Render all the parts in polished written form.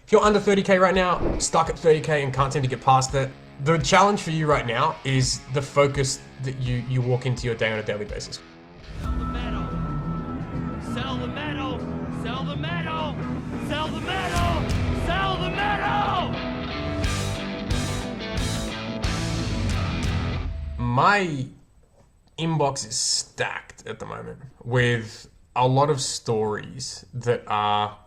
If you're under 30K right now, stuck at 30K and can't seem to get past it, the challenge for you right now is the focus that you walk into your day on a daily basis. Sell the metal. Sell the metal. Sell the metal. Sell the metal. Sell the metal. My inbox is stacked at the moment with a lot of stories that are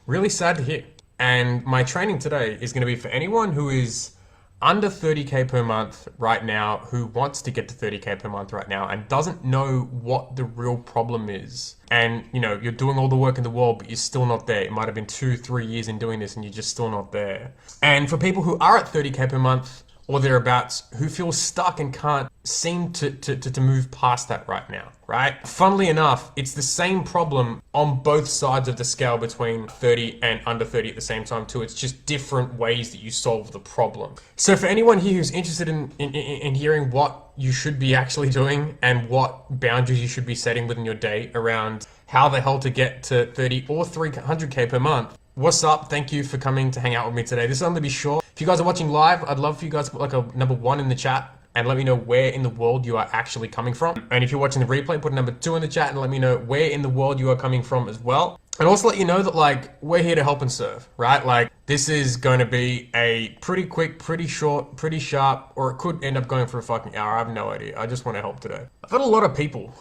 really sad to hear. And my training today is going to be for anyone who is under 30K per month right now, who wants to get to 30K per month right now and doesn't know what the real problem is. And you're doing all the work in the world, but you're still not there. It might have been 2-3 years in doing this and you're just still not there. And for people who are at 30K per month or thereabouts, who feel stuck and can't seem to move past that right now, right? Funnily enough, it's the same problem on both sides of the scale between 30 and under 30 at the same time too. It's just different ways that you solve the problem. So for anyone here who's interested in hearing what you should be actually doing and what boundaries you should be setting within your day around how the hell to get to 30 or 300K per month, what's up? Thank you for coming to hang out with me today. This is only to be short. If you guys are watching live, I'd love for you guys to put like a number 1 in the chat and let me know where in the world you are actually coming from. And if you're watching the replay, put a number 2 in the chat and let me know where in the world you are coming from as well. And also let you know that we're here to help and serve, right? This is going to be a pretty quick, pretty short, pretty sharp, or it could end up going for a fucking hour. I have no idea. I just want to help today. I've had a lot of people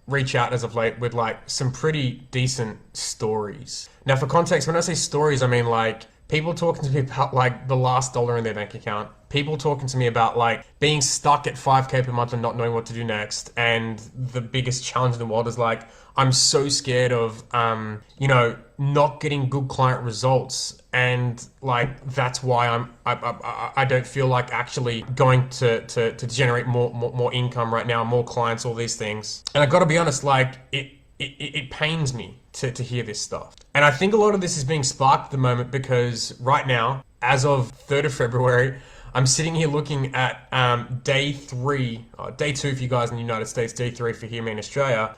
reach out as of late with some pretty decent stories. Now for context, when I say stories, I mean people talking to me about the last dollar in their bank account, people talking to me about being stuck at 5K per month and not knowing what to do next. And the biggest challenge in the world is I'm so scared of, not getting good client results. And that's why I don't feel like actually going to generate more income right now, more clients, all these things. And I gotta be honest, it pains me to hear this stuff. And I think a lot of this is being sparked at the moment because right now, as of 3rd of February, I'm sitting here looking at day 2 for you guys in the United States, day 3 for here in Australia,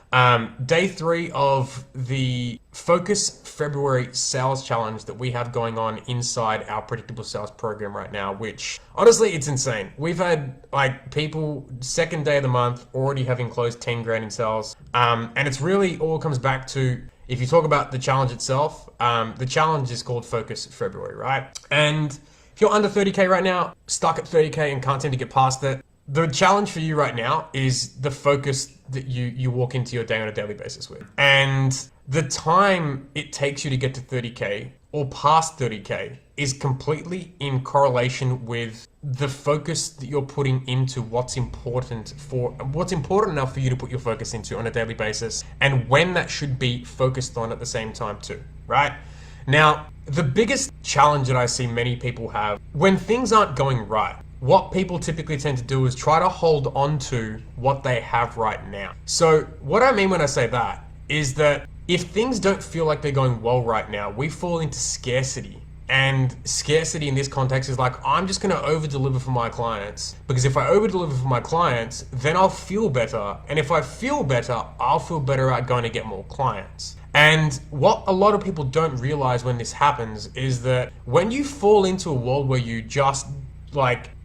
day 3 of the Focus February sales challenge that we have going on inside our predictable sales program right now, which honestly, it's insane. We've had people second day of the month already having closed 10 grand in sales. And it's really all comes back to, if you talk about the challenge itself, the challenge is called Focus February, right? And if you're under 30K right now, stuck at 30K and can't seem to get past it, the challenge for you right now is the focus that you walk into your day on a daily basis with. And the time it takes you to get to 30K or past 30K is completely in correlation with the focus that you're putting into what's important enough for you to put your focus into on a daily basis and when that should be focused on at the same time too, right? Now, the biggest challenge that I see many people have when things aren't going right, what people typically tend to do is try to hold on to what they have right now. So what I mean when I say that is that if things don't feel like they're going well right now, we fall into scarcity. And scarcity in this context is I'm just going to over deliver for my clients, because if I over deliver for my clients, then I'll feel better. And if I feel better, I'll feel better at going to get more clients. And what a lot of people don't realize when this happens is that when you fall into a world where you just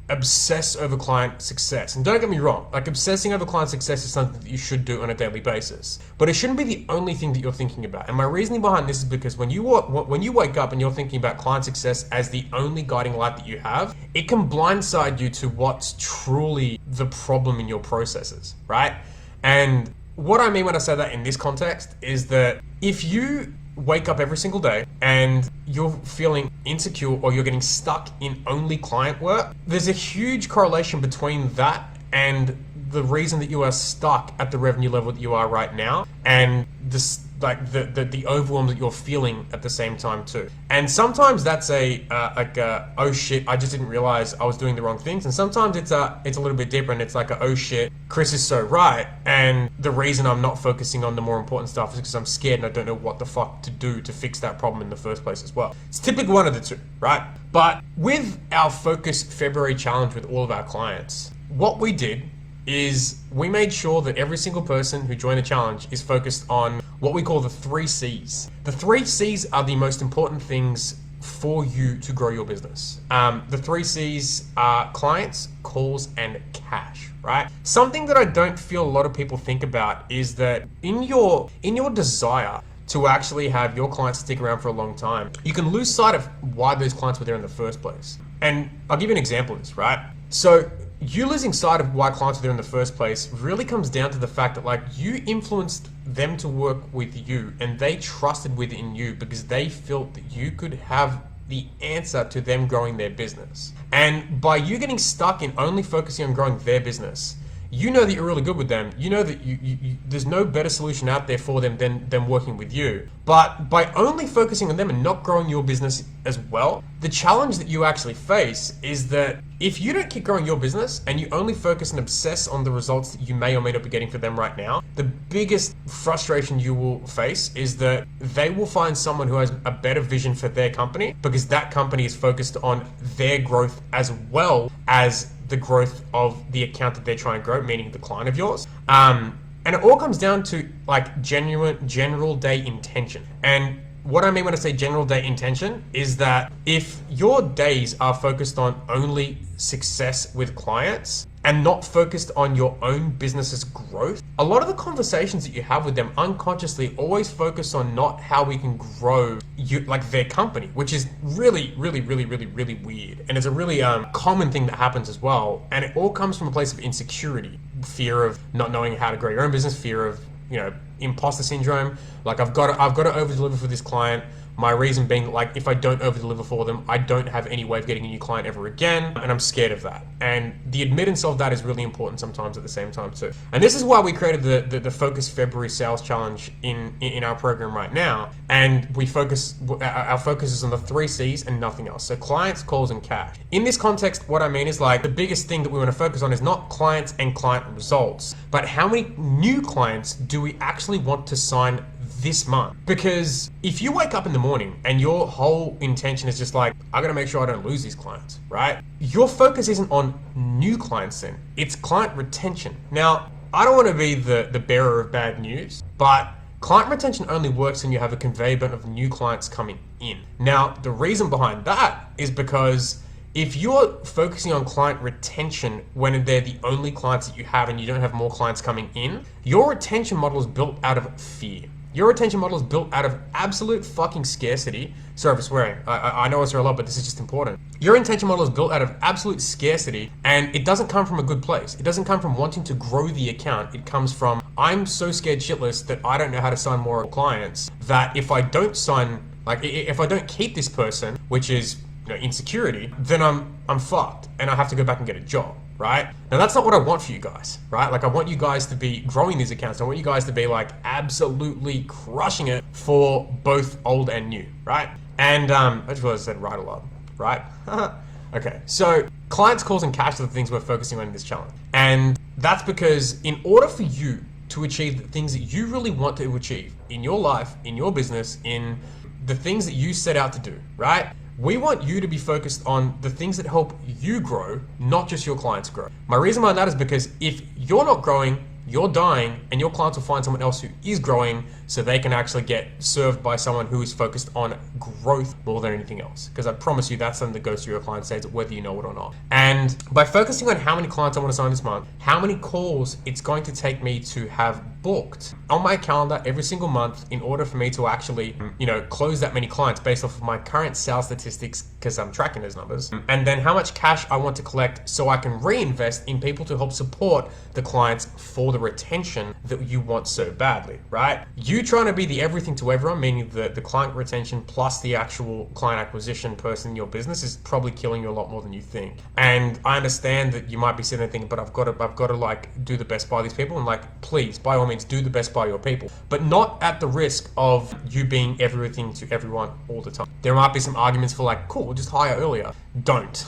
obsess over client success, and don't get me wrong, obsessing over client success is something that you should do on a daily basis, but it shouldn't be the only thing that you're thinking about. And my reasoning behind this is because when you wake up and you're thinking about client success as the only guiding light that you have, it can blindside you to what's truly the problem in your processes, right? And what I mean when I say that in this context is that if you wake up every single day and you're feeling insecure or you're getting stuck in only client work, there's a huge correlation between that and the reason that you are stuck at the revenue level that you are right now and this the overwhelm that you're feeling at the same time too. And sometimes that's oh shit, I just didn't realize I was doing the wrong things. And sometimes it's a little bit deeper and it's oh shit, Chris is so right. And the reason I'm not focusing on the more important stuff is because I'm scared and I don't know what the fuck to do to fix that problem in the first place as well. It's typically one of the two, right? But with our Focus February challenge with all of our clients, what we did is we made sure that every single person who joined the challenge is focused on what we call the 3 C's. The 3 C's are the most important things for you to grow your business. The 3 C's are clients, calls, and cash, right? Something that I don't feel a lot of people think about is that in your desire to actually have your clients stick around for a long time, you can lose sight of why those clients were there in the first place. And I'll give you an example of this, right? So you losing sight of why clients were there in the first place really comes down to the fact that like you influenced them to work with you and they trusted within you because they felt that you could have the answer to them growing their business. And by you getting stuck in only focusing on growing their business, you know that you're really good with them. You know that there's no better solution out there for them than working with you. But by only focusing on them and not growing your business as well, the challenge that you actually face is that if you don't keep growing your business and you only focus and obsess on the results that you may or may not be getting for them right now, the biggest frustration you will face is that they will find someone who has a better vision for their company because that company is focused on their growth as well as the growth of the account that they're trying to grow, meaning the client of yours. And it all comes down to like genuine general day intention. And what I mean when I say general day intention is that if your days are focused on only success with clients and not focused on your own business's growth, a lot of the conversations that you have with them unconsciously always focus on not how we can grow their company, which is really weird. And it's a really common thing that happens as well. And it all comes from a place of insecurity, fear of not knowing how to grow your own business, fear of, imposter syndrome. Like I've got to over deliver for this client. My reason being like, if I don't over deliver for them, I don't have any way of getting a new client ever again. And I'm scared of that. And the admittance of that is really important sometimes at the same time too. And this is why we created the Focus February Sales Challenge in our program right now. And our focus is on the 3 C's and nothing else. So clients, calls, and cash. In this context, what I mean is like the biggest thing that we want to focus on is not clients and client results, but how many new clients do we actually want to sign this month? Because if you wake up in the morning and your whole intention is just like, I gotta make sure I don't lose these clients, right? Your focus isn't on new clients then, it's client retention. Now, I don't want to be the bearer of bad news, but client retention only works when you have a conveyor belt of new clients coming in. Now, the reason behind that is because if you're focusing on client retention when they're the only clients that you have and you don't have more clients coming in, your retention model is built out of fear. Your retention model is built out of absolute fucking scarcity. Sorry for swearing. I know I swear a lot, but this is just important. Your retention model is built out of absolute scarcity, and it doesn't come from a good place. It doesn't come from wanting to grow the account. It comes from, I'm so scared shitless that I don't know how to sign more clients, that if I don't sign, if I don't keep this person, which is insecurity, then I'm fucked and I have to go back and get a job. Right? Now that's not what I want for you guys, right? Like I want you guys to be growing these accounts. I want you guys to be like absolutely crushing it for both old and new, right? And I just realized I said right a lot, right? Okay, so clients, calls, and cash are the things we're focusing on in this challenge. And that's because in order for you to achieve the things that you really want to achieve in your life, in your business, in the things that you set out to do, right? We want you to be focused on the things that help you grow, not just your clients grow. My reason behind that is because if you're not growing, you're dying, and your clients will find someone else who is growing so they can actually get served by someone who is focused on growth more than anything else. Because I promise you that's something that goes through your client stage, whether you know it or not. And by focusing on how many clients I want to sign this month, how many calls it's going to take me to have booked on my calendar every single month in order for me to actually, close that many clients based off of my current sales statistics, because I'm tracking those numbers, and then how much cash I want to collect so I can reinvest in people to help support the clients for the retention that you want so badly, right? You trying to be the everything to everyone, meaning the client retention plus the actual client acquisition person in your business, is probably killing you a lot more than you think. And I understand that you might be sitting there thinking, but I've got to like do the best by these people, and like, please, by all means, do the best by your people, but not at the risk of you being everything to everyone all the time. There might be some arguments for like, cool, we'll just hire earlier. Don't.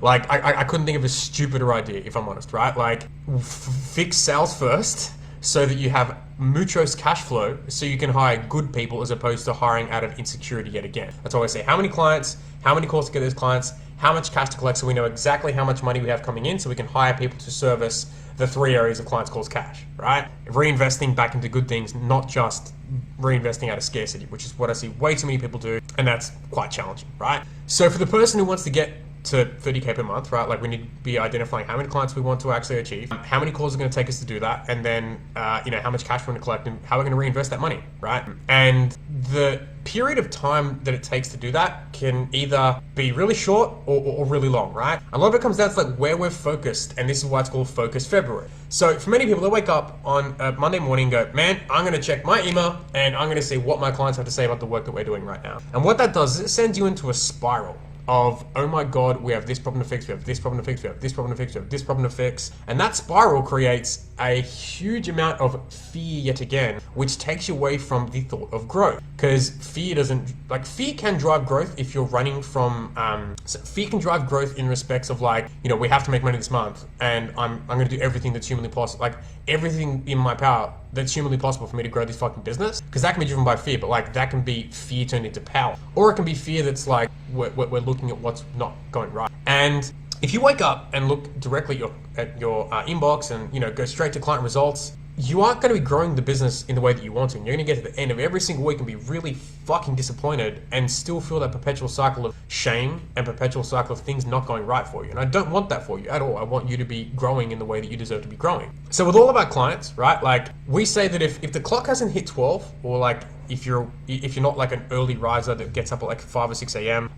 Like, I couldn't think of a stupider idea, if I'm honest, right? Like, fix sales first so that you have muchos cash flow so you can hire good people as opposed to hiring out of insecurity yet again. That's why I say how many clients, how many calls to get those clients, how much cash to collect so we know exactly how much money we have coming in so we can hire people to service the 3 areas of clients calls cash, right? Reinvesting back into good things, not just reinvesting out of scarcity, which is what I see way too many people do, and that's quite challenging, right? So for the person who wants to get to 30K per month, right? Like we need to be identifying how many clients we want to actually achieve, how many calls are going to take us to do that, and then, how much cash we're going to collect and how we're going to reinvest that money, right? And the period of time that it takes to do that can either be really short or really long, right? A lot of it comes down to like where we're focused, and this is why it's called Focus February. So for many people, they wake up on a Monday morning and go, man, I'm going to check my email and I'm going to see what my clients have to say about the work that we're doing right now. And what that does is it sends you into a spiral of, oh my God, we have this problem to fix, we have this problem to fix, we have this problem to fix, we have this problem to fix. And that spiral creates a huge amount of fear yet again, which takes you away from the thought of growth. Because fear can drive growth if you're running from, fear can drive growth in respects of like, we have to make money this month and I'm going to do everything that's humanly possible, like everything in my power that's humanly possible for me to grow this fucking business. Because that can be driven by fear, but like that can be fear turned into power. Or it can be fear that's like, we're looking at what's not going right. And if you wake up and look directly at your inbox and go straight to client results, you aren't going to be growing the business in the way that you want to. And you're going to get to the end of every single week and be really fucking disappointed and still feel that perpetual cycle of shame and perpetual cycle of things not going right for you. And I don't want that for you at all. I want you to be growing in the way that you deserve to be growing. So with all of our clients, right, like we say that if the clock hasn't hit 12, or like if you're not like an early riser that gets up at like 5 or 6 a.m.,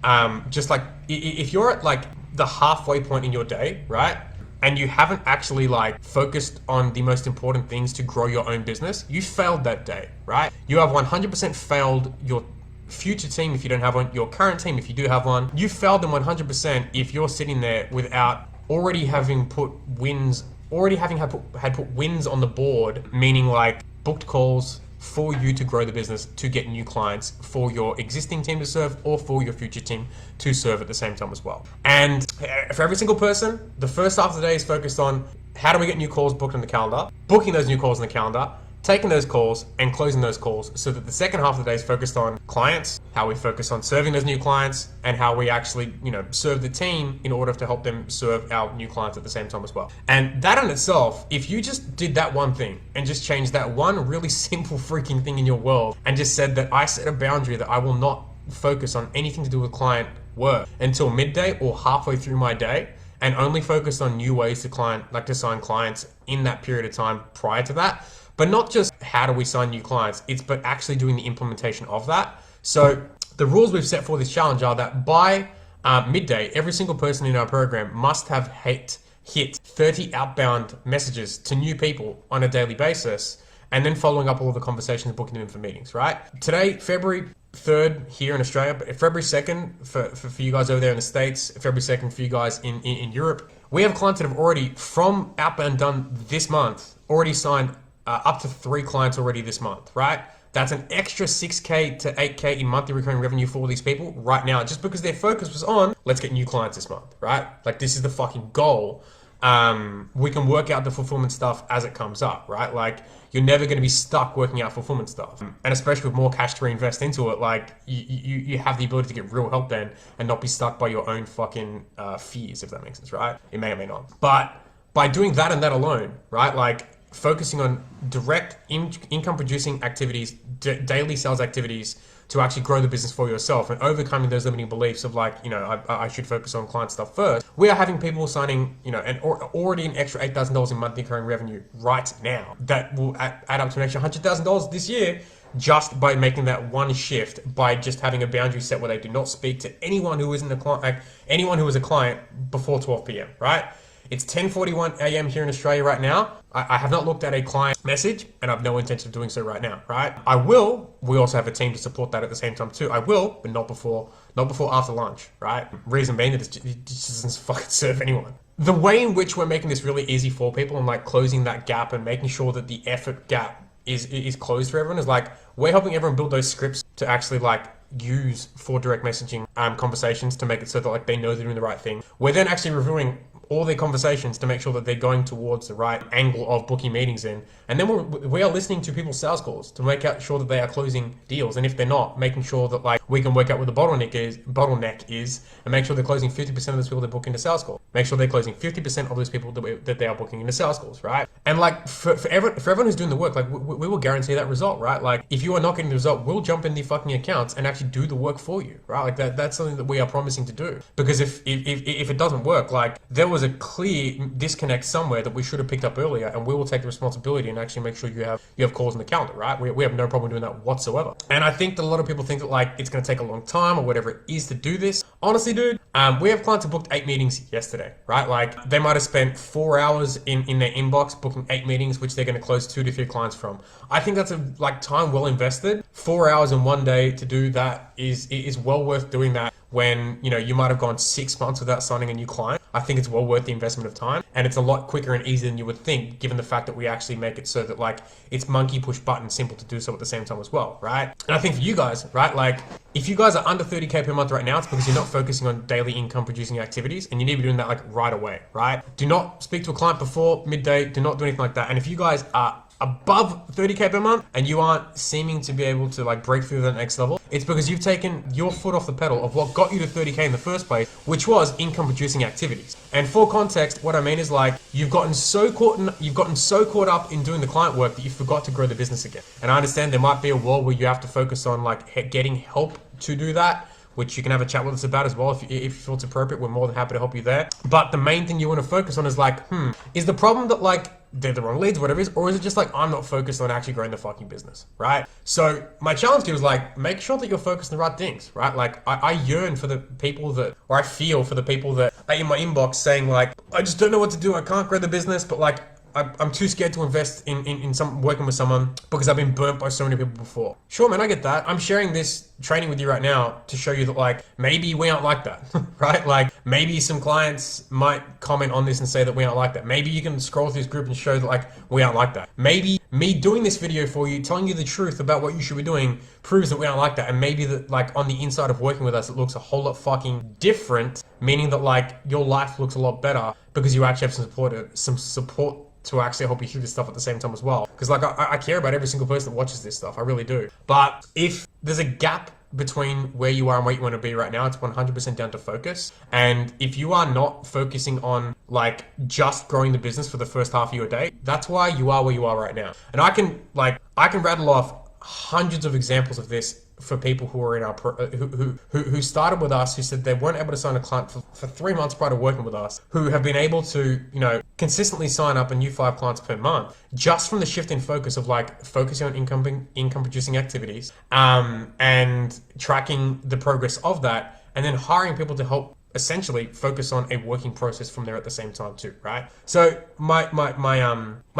just like if you're at like the halfway point in your day, right, and you haven't actually like focused on the most important things to grow your own business, you failed that day, right? You have 100% failed your future team if you don't have one, your current team if you do have one. You failed them 100% if you're sitting there without already having put wins on the board, meaning like booked calls for you to grow the business, to get new clients for your existing team to serve or for your future team to serve at the same time as well. And for every single person, the first half of the day is focused on how do we get new calls booked on the calendar, booking those new calls on the calendar, taking those calls and closing those calls, so that the second half of the day is focused on clients, how we focus on serving those new clients, and how we actually, serve the team in order to help them serve our new clients at the same time as well. And that in itself, if you just did that one thing and just changed that one really simple freaking thing in your world and just said that I set a boundary that I will not focus on anything to do with client work until midday or halfway through my day, and only focus on new ways to sign clients in that period of time prior to that. But not just how do we sign new clients, but actually doing the implementation of that. So the rules we've set for this challenge are that by midday, every single person in our program must have hit 30 outbound messages to new people on a daily basis, and then following up all of the conversations, booking them in for meetings, right? Today, February 3rd here in Australia, but February 2nd for you guys over there in the States, February 2nd for you guys in Europe. We have clients that have already, from outbound done this month, already signed up to 3 clients already this month, right? That's an extra 6K to 8K in monthly recurring revenue for all these people right now, just because their focus was on, let's get new clients this month, right? Like this is the fucking goal. We can work out the fulfillment stuff as it comes up, right? Like you're never going to be stuck working out fulfillment stuff. And especially with more cash to reinvest into it, like you have the ability to get real help then and not be stuck by your own fucking fears, if that makes sense, right? It may or may not. But by doing that and that alone, right? Like focusing on direct income producing activities, daily sales activities to actually grow the business for yourself, and overcoming those limiting beliefs of like, I should focus on client stuff first. We are having people signing, already an extra $8,000 in monthly recurring revenue right now that will add up to an extra $100,000 this year, just by making that one shift, by just having a boundary set where they do not speak to anyone who isn't a client, anyone who is a client before 12 p.m., right? It's 10:41 a.m. here in Australia right now. I have not looked at a client message, and I have no intention of doing so right now, right? I will. We also have a team to support that at the same time too. I will, but not before after lunch, right? Reason being that it just doesn't fucking serve anyone. The way in which we're making this really easy for people and like closing that gap and making sure that the effort gap is closed for everyone is like, we're helping everyone build those scripts to actually like use for direct messaging conversations to make it so that like they know they're doing the right thing. We're then actually reviewing all their conversations to make sure that they're going towards the right angle of booking meetings in. And then we are listening to people's sales calls to make sure that they are closing deals. And if they're not, making sure that like we can work out what the bottleneck is and make sure they're closing 50% of those people that book into sales calls. Make sure they're closing 50% of those people that they are booking into sales calls, right? And like for everyone who's doing the work, like we will guarantee that result, right? Like if you are not getting the result, we'll jump in the fucking accounts and actually do the work for you, right? Like that's something that we are promising to do. Because if it doesn't work, like there was a clear disconnect somewhere that we should have picked up earlier, and we will take the responsibility and actually make sure you have calls in the calendar, right? We have no problem doing that whatsoever. And I think that a lot of people think that like it's going to take a long time or whatever it is to do this. Honestly, dude, we have clients who booked 8 meetings yesterday, right? Like they might have spent 4 hours in their inbox booking 8 meetings, which they're going to close 2 to 3 clients from. I think that's a like time well invested. 4 hours in one day to do that is well worth doing that when you might have gone 6 months without signing a new client. I think it's well worth the investment of time, and it's a lot quicker and easier than you would think, given the fact that we actually make it so that like it's monkey push button simple to do so at the same time as well, right? And I think for you guys, right, like if you guys are under 30K per month right now, it's because you're not focusing on daily income producing activities, and you need to be doing that like right away, right? Do not speak to a client before midday. Do not do anything like that. And if you guys are above 30K per month and you aren't seeming to be able to like break through the next level, it's because you've taken your foot off the pedal of what got you to 30K in the first place, which was income producing activities. And for context, what I mean is like you've gotten so caught up in doing the client work that you forgot to grow the business again. And I understand there might be a world where you have to focus on like getting help to do that, which you can have a chat with us about as well if you feel it's appropriate. We're more than happy to help you there. But the main thing you want to focus on is like, is the problem that like they're the wrong leads, whatever it is, or is it just like I'm not focused on actually growing the fucking business, right? So my challenge to you is like, make sure that you're focused on the right things, right? Like I yearn for the people that, or I feel for the people that are in my inbox saying like, I just don't know what to do. I can't grow the business, but like, I'm too scared to invest in some working with someone because I've been burnt by so many people before. Sure, man, I get that. I'm sharing this training with you right now to show you that like maybe we aren't like that, right? Like maybe some clients might comment on this and say that we aren't like that. Maybe you can scroll through this group and show that like we aren't like that. Maybe me doing this video for you, telling you the truth about what you should be doing proves that we aren't like that. And maybe that like on the inside of working with us, it looks a whole lot fucking different, meaning that like your life looks a lot better because you actually have some support to actually help you through this stuff at the same time as well. Because like I care about every single person that watches this stuff. I really do. But if there's a gap between where you are and where you want to be right now, it's 100% down to focus. And if you are not focusing on like just growing the business for the first half of your day, that's why you are where you are right now. And I can rattle off hundreds of examples of this for people who are in our who started with us, who said they weren't able to sign a client for 3 months prior to working with us, who have been able to consistently sign up a new 5 clients per month just from the shift in focus of like focusing on income producing activities, and tracking the progress of that, and then hiring people to help essentially focus on a working process from there at the same time too, right? So my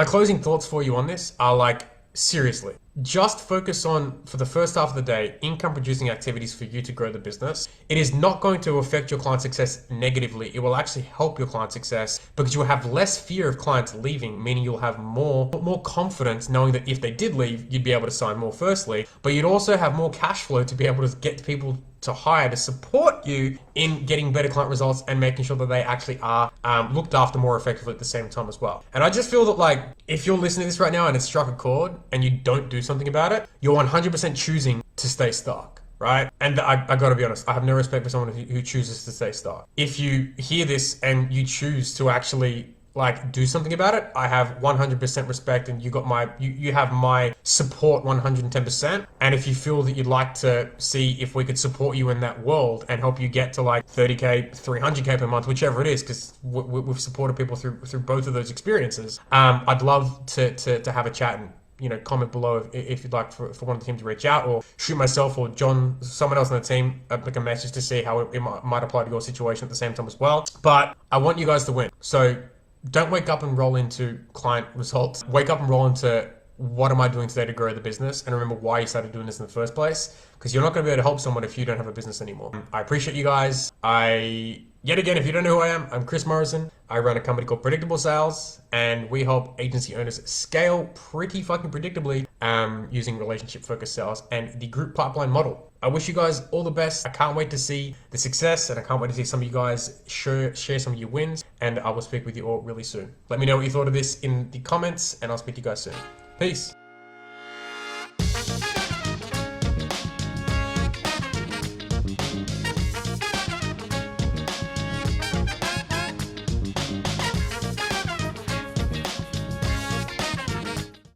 closing thoughts for you on this are like, seriously, just focus on, for the first half of the day, income producing activities for you to grow the business. It is not going to affect your client success negatively. It will actually help your client success because you will have less fear of clients leaving, meaning you'll have more confidence knowing that if they did leave, you'd be able to sign more firstly, but you'd also have more cash flow to be able to get people to hire to support you in getting better client results and making sure that they actually are looked after more effectively at the same time as well. And I just feel that like, if you're listening to this right now and it's struck a chord and you don't do something about it, you're 100% choosing to stay stuck, right? And I gotta be honest, I have no respect for someone who chooses to stay stuck. If you hear this and you choose to actually like do something about it, I have 100% respect, and you have my support 110%. And if you feel that you'd like to see if we could support you in that world and help you get to like 30K, 300K per month, whichever it is, because we've supported people through both of those experiences, I'd love to have a chat, and comment below if you'd like for one of the team to reach out, or shoot myself or John, someone else on the team, like a message to see how it might apply to your situation at the same time as well. But I want you guys to win. So don't wake up and roll into client results. Wake up and roll into, what am I doing today to grow the business? And remember why you started doing this in the first place, because you're not going to be able to help someone if you don't have a business anymore. I appreciate you guys. Yet again, if you don't know who I am, I'm Chris Morrison. I run a company called Predictable Sales, and we help agency owners scale pretty fucking predictably using relationship-focused sales and the group pipeline model. I wish you guys all the best. I can't wait to see the success, and I can't wait to see some of you guys share some of your wins. and I will speak with you all really soon. Let me know what you thought of this in the comments, and I'll speak to you guys soon. Peace.